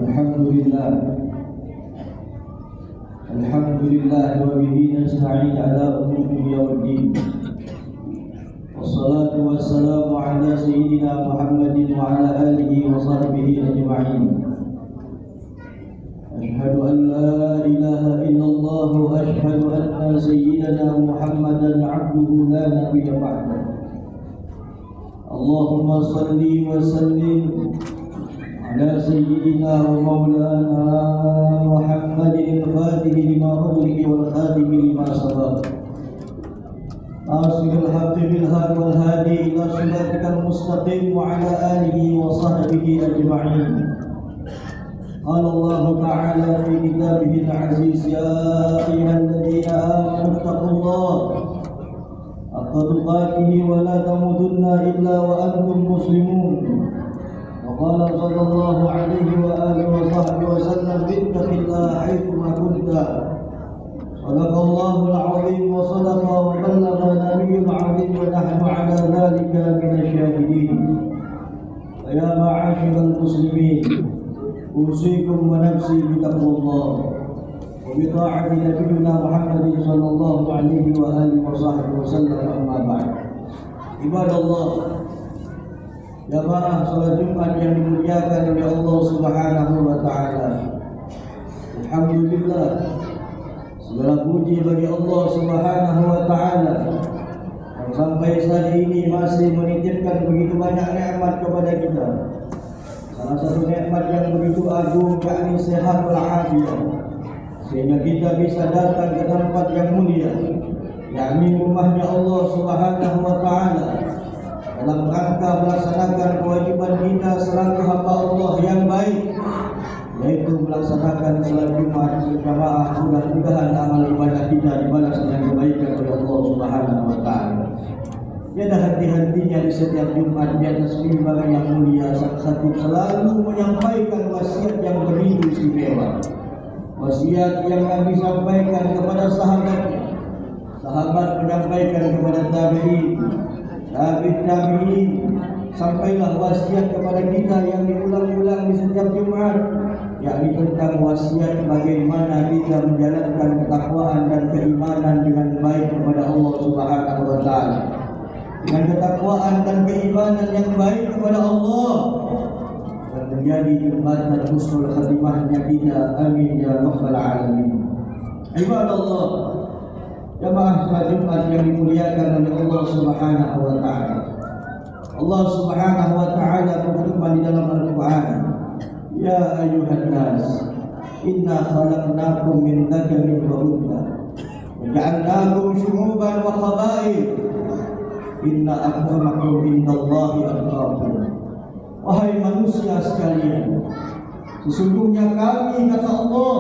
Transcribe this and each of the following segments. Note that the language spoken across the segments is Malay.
Alhamdulillah wa bihi nasta'in ala umuri yawmiddin. Wassalatu wassalamu ala sayyidina Muhammadin wa ala alihi wa sahbihi ajma'in. Ashhadu an la ilaha illallah wa ashhadu anna sayyidina Muhammadan 'abduhu la nabiyya ba'dahu. Allahumma salli wa sallim على سيدنا ومولانا محمد الفاتح لما أغلق والخاتم لما سبق ناصر الحق بالحق والهادي إلى صراطك المستقيم وعلى آله وصحبه أجمعين. قال الله تعالى في كتابه العزيز: يا أيها الذين آمنوا اتقوا الله حق تقاته ولا تموتن إلا وأنتم مسلمون. وقال صلى الله عليه وآله وصحبه وسلم: اتق الله حيثما كنت. صدق الله العظيم وصدق وبلغ النبي العظيم ونحن على ذلك من الشاهدين. فيا معاشر المسلمين، أوصيكم ونفسي بتقوى الله وبطاعة نبينا محمد صلى الله عليه وآله وصحبه وسلم. أما بعد، عباد الله، jamaah salat Jumat yang dimuliakan oleh Allah Subhanahu wa taala. Alhamdulillah, segala puji bagi Allah Subhanahu wa taala yang sampai saat ini masih menitipkan begitu banyak nikmat kepada kita. Salah satu nikmat yang begitu agung yakni sehat walafiat, sehingga kita bisa datang ke tempat yang mulia, yakni rumahnya Allah Subhanahu wa taala, dalam rangka melaksanakan kewajiban kita selaku hamba Allah yang baik, yaitu melaksanakan salat Jumat berjamaah. Mudah-mudahan amal ibadah kita dibalas dengan kebaikan oleh Allah Subhanahu wa taala. Tiada henti-hentinya di setiap Jumat di atas mimbar yang mulia, sang khatib selalu menyampaikan wasiat yang begitu istimewa. Wasiat yang Nabi sampaikan kepada sahabatnya, sahabat menyampaikan kepada tabi'in, tabi'in, sampailah wasiat kepada kita yang diulang-ulang di setiap Jumat, yakni tentang wasiat bagaimana kita menjalankan ketakwaan dan keimanan dengan baik kepada Allah Subhanahu wa taala. Dengan ketakwaan dan keimanan yang baik kepada Allah dan menjadi jembatan husnul khatimahnya kita. Amin ya rabbal alamin. Ibadallah, jamaah salat Jumat yang dimuliakan oleh Allah Subhanahu wa taala. Allah Subhanahu wa taala berfirman di dalam Al-Qur'an: Ya ayyuhan nas, inna khalaqnakum min dzakarin wa untha wa ja'alnakum syu'uban wa qaba'il, inna akramakum indallahi atqakum. Wahai manusia sekalian, sesungguhnya kami, kata Allah,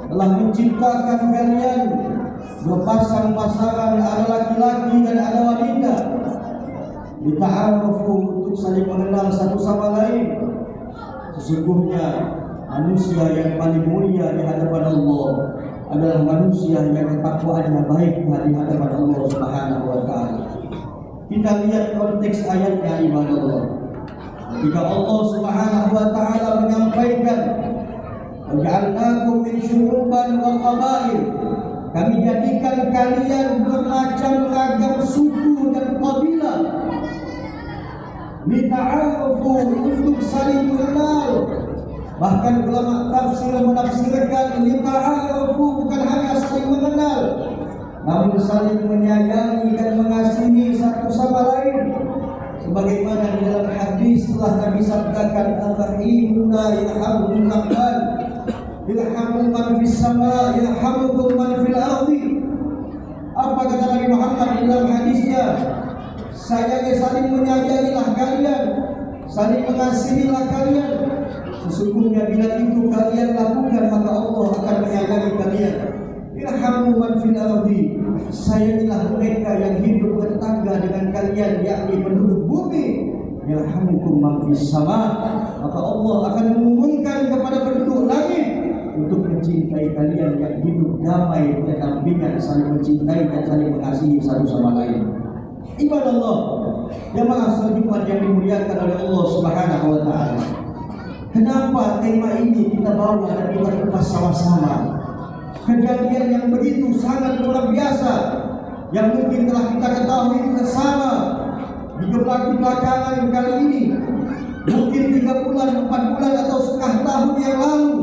telah menciptakan kalian berpasang-pasangan, ada laki-laki dan ada wanita, lita'arufu, untuk saling mengenal satu sama lain. Sesungguhnya manusia yang paling mulia di hadapan Allah adalah manusia yang ketakwaannya baik di hadapan Allah Subhanahu wa taala. Kita lihat konteks ayatnya, ibadah Allah. Ketika Allah Subhanahu wa taala menyampaikan, "Waja'alnakum min syu'uban wa qaba'il," kami jadikan kalian bermacam ragam suku dan kabilah, lita'arufu, untuk saling mengenal. Bahkan ulama tafsir menafsirkan lita'arufu bukan hanya saling mengenal, namun saling menyayangi dan mengasihi satu sama lain. Sebagaimana di dalam hadis telah Nabi sabdakan, "Ar-rahimuna yarhamuhum rahman, irhamu man fis sama, yarhamukum man fil ardi." Apa kata Nabi Muhammad di dalam hadisnya? Saling menyayangilah kalian, saling mengasihilah kalian. Sesungguhnya bila itu kalian lakukan, maka Allah akan menyayangi kalian. Irhamu man fil ardi, sayangilah mereka yang hidup bertetangga dengan kalian, yakni penduduk bumi. Yarhamukum man fis sama, maka Allah akan mengumumkan kepada penduduk langit untuk mencintai kalian yang hidup damai berdampingan, saling mencintai dan saling mengasihi satu sama lain. Ibadah Allah, jamaah salat Jumat yang dimuliakan oleh Allah Subhanahu wa taala. Kenapa tema ini kita bawa dan kita kupas sama-sama? Kejadian yang begitu sangat luar biasa, yang mungkin telah kita ketahui bersama di belakangan kali ini. Mungkin 3 bulan, 4 bulan atau setengah tahun yang lalu,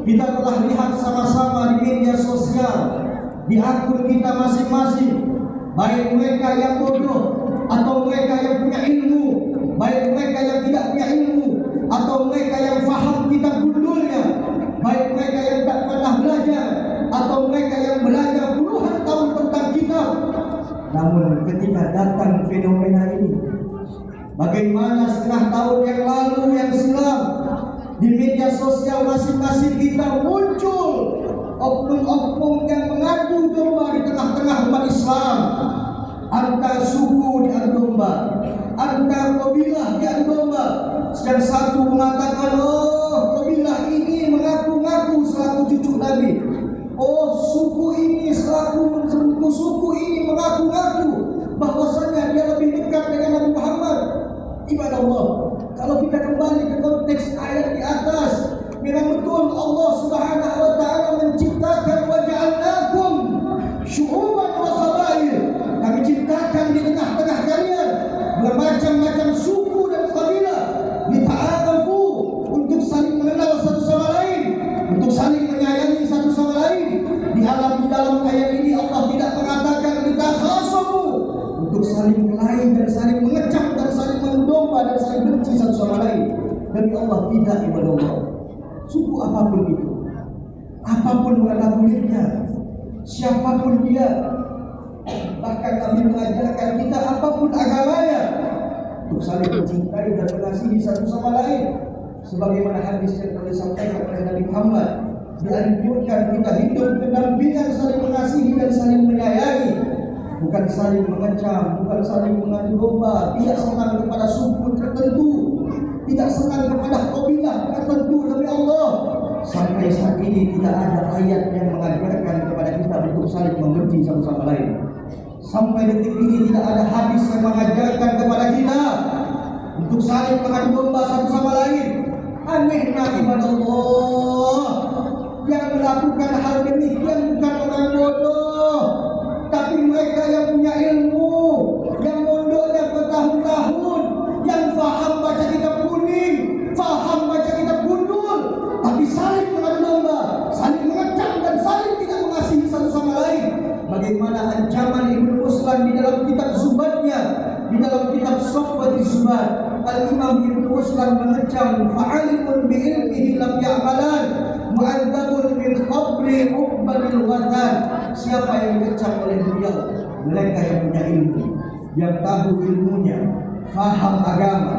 kita telah lihat sama-sama di media sosial, di akun kita masing-masing, baik mereka yang bodoh atau mereka yang punya ilmu, baik mereka yang tidak punya ilmu atau mereka yang faham kitab gundulnya, baik mereka yang tak pernah belajar atau mereka yang belajar puluhan tahun tentang kitab. Namun ketika datang fenomena ini, bagaimana setengah tahun yang lalu yang silam di media sosial masing-masing kita muncul oknum-oknum yang mengadu domba di tengah-tengah umat Islam. Antar suku diadu domba, antar kabilah diadu domba. Yang satu mengatakan, oh kabilah ini mengaku-ngaku selaku cucu Nabi. Oh suku ini selaku suku ini mengaku-ngaku bahwasanya dia lebih dekat dengan Nabi Muhammad. Ibadah Allah, kalau kita kembali ke konteks ayat di atas, memang betul Allah Subhanahu wa taala menciptakan wa ja'alnakum syu'uban wa qabail. Kami ciptakan di tengah-tengah kalian bermacam-macam suku dan kabilah, lita'arafu, untuk saling mengenal satu sama lain, untuk saling menyayangi satu sama lain. Di dalam ayat ini Allah tidak mengatakan litakhasamu, untuk saling kelahi dan saling mengecam dan saling mendomba dan saling benci satu sama lain. Dari Allah tidak, ibadah Allah. Suku apapun itu, apapun warna kulitnya, siapapun dia, bahkan Nabi mengajarkan kita apapun agamanya, untuk saling mencintai dan mengasihi satu sama lain. Sebagaimana hadis yang telah disampaikan oleh Nabi Muhammad, dianjurkan kita hidup berdampingan, saling mengasihi dan saling menyayangi, bukan saling mengecam, bukan saling mengadu domba, tidak senang kepada suku tertentu, tidak senang kepada kabilah tertentu. Demi Allah, sampai saat ini tidak ada ayat yang mengajarkan kepada kita untuk saling membenci satu sama lain. Sampai detik ini tidak ada hadis yang mengajarkan kepada kita untuk saling mengadu domba satu sama lain. Anehnya ibadah Allah, yang melakukan hal demikian bukan orang bodoh, tapi mereka yang punya ilmu, yang mondoknya bertahun-tahun, yang faham baca kitab kuning, faham baca kitab gundul, tapi saling mengadu domba, saling mengecam dan saling tidak mengasihi satu sama lain. Bagaimana ancaman Ibnu Ruslan di dalam kitab Zubatnya, di dalam kitab Sofwati Zubat, Al-Imam Ibnu Ruslan mengecam fa'alimun bi'ilmihi lam ya'malan mu'adzabun min qabri ubbanil watan. Siapa yang dikecam oleh beliau? Mereka yang punya ilmu, yang tahu ilmunya, faham agama,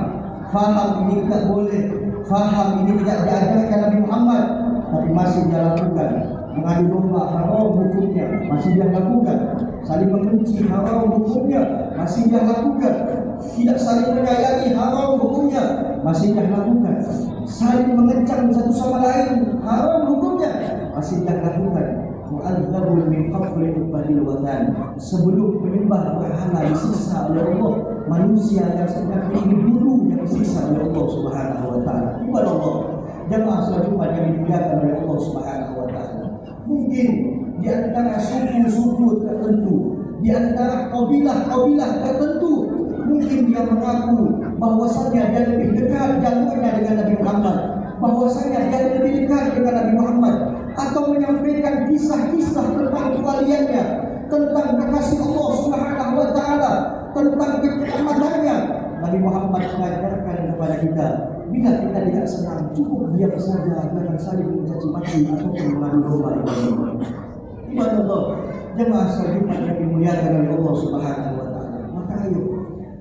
faham ini tidak boleh, faham ini tidak diajarkan Nabi Muhammad, tapi masih dia lakukan. Mengadu domba haram hukumnya, masih dia lakukan. Saling membenci haram hukumnya, masih dia lakukan. Tidak saling menyayangi haram hukumnya, masih dia lakukan. Saling mengecam satu sama lain haram hukumnya, masih dia lakukan. Mu'adzabun min qabli ubadil watan. Sebelum penyembah berhala disiksa oleh Allah, manusia yang sedang dibunuh yang disiksa oleh Allah Subhanahu wa taala. Ibadah Allah, jemaah salat yang dimuliakan oleh Allah Subhanahu wa taala. Mungkin di antara suku-suku tertentu, di antara kabilah-kabilah tertentu, mungkin dia mengaku bahwasanya dia lebih dekat jalurnya dengan Nabi Muhammad, bahwasanya dia lebih dekat dengan Nabi Muhammad, atau menyampaikan kisah-kisah tentang kewaliannya, tentang kekasih Allah Subhanahu wa taala, tentang keamatannya. Nabi Muhammad mengajarkan kepada kita, bila kita tidak senang, cukup diam saja, jangan saling mencaci maki ataupun mengadu domba. Ibadah Allah, jemaah salat yang dimuliakan oleh Allah Subhanahu wa taala. Maka ayo,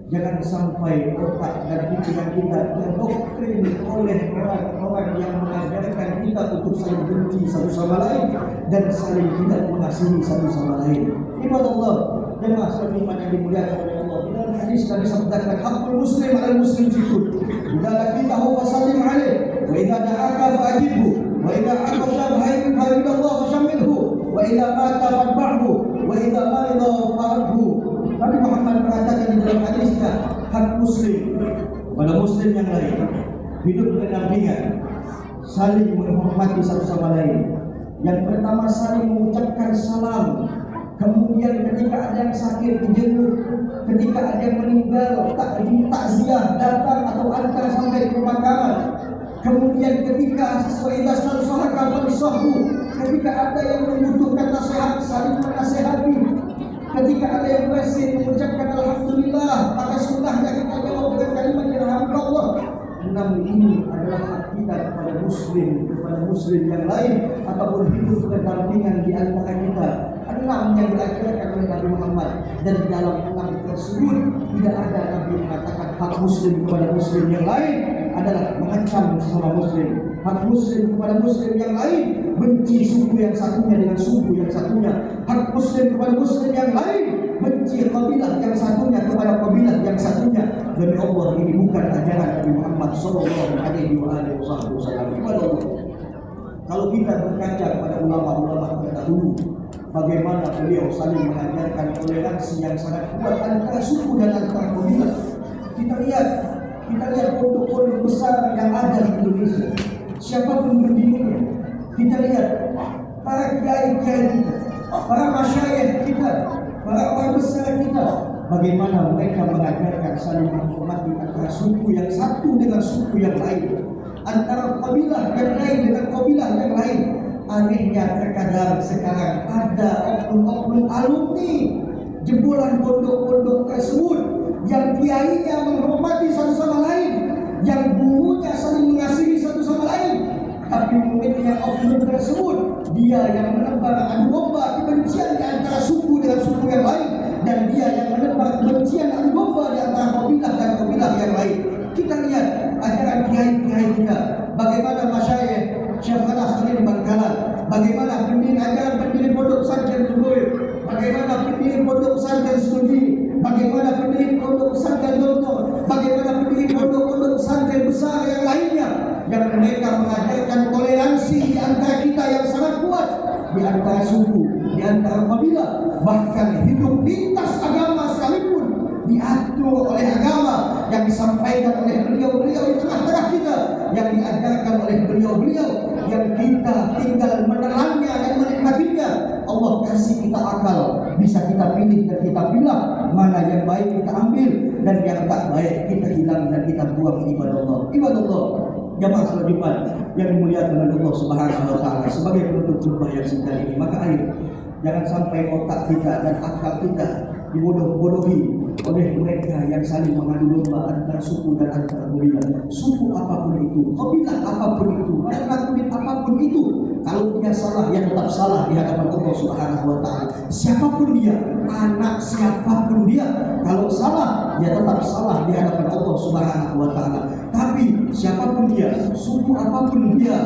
jangan sampai otak dan pikiran kita terdoktrin oleh orang-orang yang mengajarkan kita untuk saling benci satu sama lain dan saling tidak mengasihi satu sama lain. Ibadah Allah, jemaah salat yang dimuliakan oleh Allah. Dalam hadis Nabi sabdakan, haqqul muslim 'alal muslim sittun. Idza laqitahu fasallim 'alaihi, wa idza da'aka fa'ajibhu, wa idza 'atasa fa'hamidallah fashammidhu, wa idza mata fadba'hu, wa idza marida fa'adhu. Nabi Muhammad mengatakan di dalam hadisnya, hak muslim kepada muslim yang lain hidup berdampingan, saling menghormati satu sama lain. Yang pertama, saling mengucapkan salam. Kemudian ketika ada yang sakit dijenguk, ketika ada yang meninggal takziah datang atau antar sampai ke pemakaman. Kemudian ketika sesuai dasar sahabat sahabu, ketika ada yang membutuhkan nasihat saling menasihati. Ketika ada yang berhasil mengucapkan alhamdulillah, maka sunnahnya kita jawab dengan kalimat alhamdulillah. 6 ini adalah hak kita kepada muslim yang lain ataupun hidup berdampingan di antara kita. 6 yang diajarkan oleh Nabi Muhammad, dan di dalam 6 tersebut tidak ada Nabi mengatakan hak muslim kepada muslim yang lain adalah mengancam sesama muslim. Hak muslim kepada muslim yang lain benci suku yang satunya dengan suku yang satunya. Hak muslim kepada muslim yang lain benci kabilah yang satunya kepada kabilah yang satunya. Demi Allah, ini bukan ajaran Nabi Muhammad sallallahu alaihi wasallam. Kalau kita berkaca kepada ulama-ulama terdahulu, bagaimana beliau saling mengajarkan toleransi yang sangat kuat antara suku dan antara kabilah. Kita lihat pondok-pondok besar yang ada di Indonesia, siapapun pendirinya. Kita lihat para kiai-kiai kita, para masyayikh kita, para orang besar kita, bagaimana mereka mengajarkan saling menghormati antara suku yang satu dengan suku yang lain, antara kabilah yang lain dengan kabilah yang lain. Anehnya terkadang sekarang ada oknum-oknum alumni jebolan pondok-pondok tersebut yang kiainya menghormati satu sama lain, yang gurunya saling mengasihi satu sama lain, tapi muridnya oknum tersebut dia yang menebar adu domba kebencian di antara suku dengan suku yang lain, dan dia yang menebar kebencian adu domba di antara kabilah dan kabilah yang lain. Kita lihat ajaran kiai-kiai kita, bagaimana masyayikh Syekh Khalil Bangkalan, bagaimana pendiri pondok pesantren Lubuk, bagaimana pendiri pondok pesantren Studi, bagaimana pendiri pondok pesantren Gontor, bagaimana pendiri pondok-pondok pesantren besar yang lainnya, yang mereka mengajarkan toleransi di antara kita yang sangat kuat, di antara suku, di antara kabilah, bahkan hidup lintas agama sekalipun diatur oleh agama yang disampaikan oleh beliau-beliau di tengah-tengah kita, yang diajarkan oleh beliau-beliau, yang kita tinggal menelannya dan menikmatinya. Allah kasih kita akal, bisa kita pilih dan kita pilih mana yang baik kita ambil, dan yang tak baik kita hilang dan kita buang. Ibadallah, jamaah salat Jumat yang dimuliakan oleh Allah Subhanahu wa taala. Sebagai penutup khutbah yang singkat ini, maka ayo jangan sampai otak kita dan akal kita dibodoh-bodohi oleh mereka yang saling mengadu domba antara suku dan antara kabilah. Suku apapun itu, kabilah apapun itu, warna kulit apapun itu, kalau dia salah, ya tetap salah di hadapan Allah Subhanahu wa taala. Siapapun dia, anak siapapun dia, kalau salah, ya tetap salah di hadapan Allah Subhanahu wa taala. Tapi siapapun dia, suku apapun dia,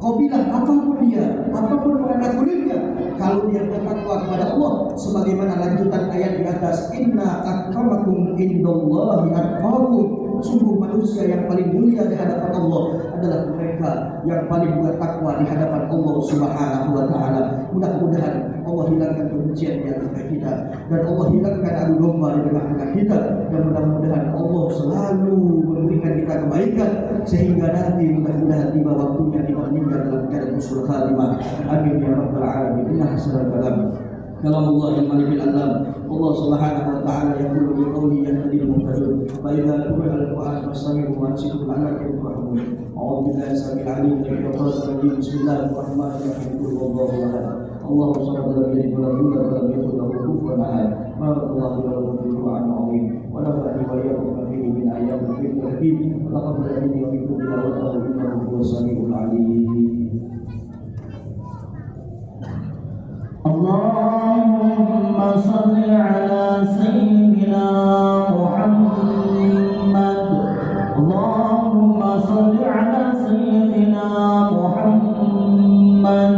kabilah apapun dia, apapun warna kulitnya, kalau dia bertakwa kepada Allah, sebagaimana lanjutan ayat di atas, inna akramakum indallahi atqakum, sungguh manusia yang paling mulia di hadapan Allah adalah mereka yang paling bertakwa di hadapan Allah Subhanahu wa taala. Mudah-mudahan Allah hilangkan kebencian di antara kita, dan Allah hilangkan adu domba di tengah-tengah kita, dan mudah-mudahan Allah selalu memberikan kita kebaikan sehingga nanti mudah-mudahan tiba waktunya kita meninggal dalam keadaan husnul khatimah. Amin ya rabbal alamin. Inna hasanal kalam kalamullah al-malikil alam. Allah Subhanahu wa ta'ala yaqulu bi qawlihi yahdil muhtadun fa idza quri'a al-qur'an fastami'u wa ansitu la'allakum turhamun. A'udzu billahi samil 'alim min syaitanir rajim. Bismillahirrahmanirrahim. Wallahu ahad. Allahu samad lam yalid wa lam yulad wa lam yakul lahu kufuwan ahad. Barakallahu lakum fil Qur'anil 'azim wa nafa'ani wa iyyakum fihi min ayatil dhikril hakim. Laqad ja'alani wa bikum tilawatahu innahu huwas samiul 'alim. Allahumma salli ala sayyidina Muhammad. Allahumma salli ala sayyidina Muhammad.